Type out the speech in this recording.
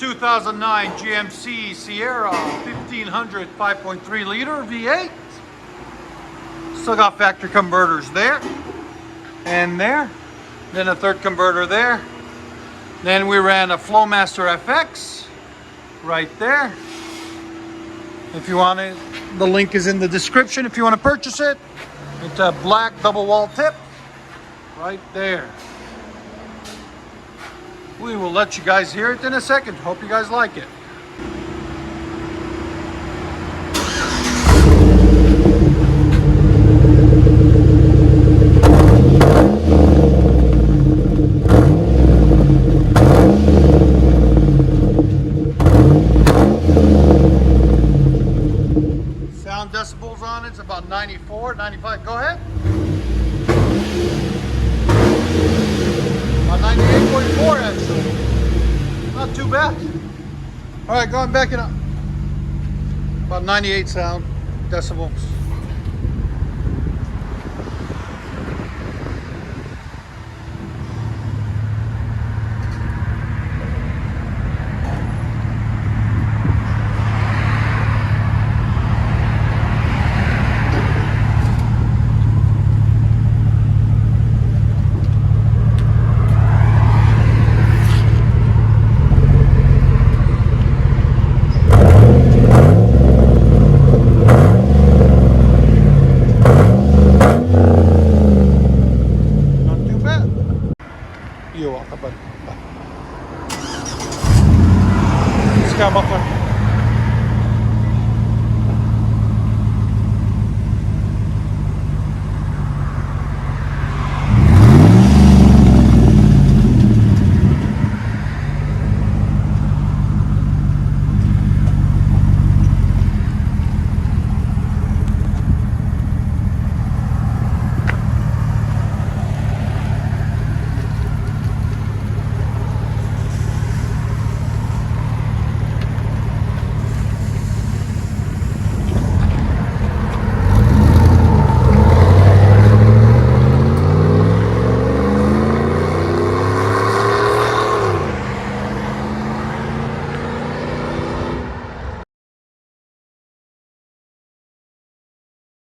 2009 GMC Sierra 1500 5.3 liter V8. Still got factory converters there and there. Then a third converter there. Then we ran a FLOWMASTER FX right there. If you want it, the link is in the description if you want to purchase it. It's a black double wall tip right there. We will let you guys hear it in a second. Hope you guys like it. Sound decibels on it's about 94, 95. Go ahead. About 98.4 actually. Not too bad. All right, going back it up. About 98 sound decibels. You're welcome, buddy. Bye. Ska muffler.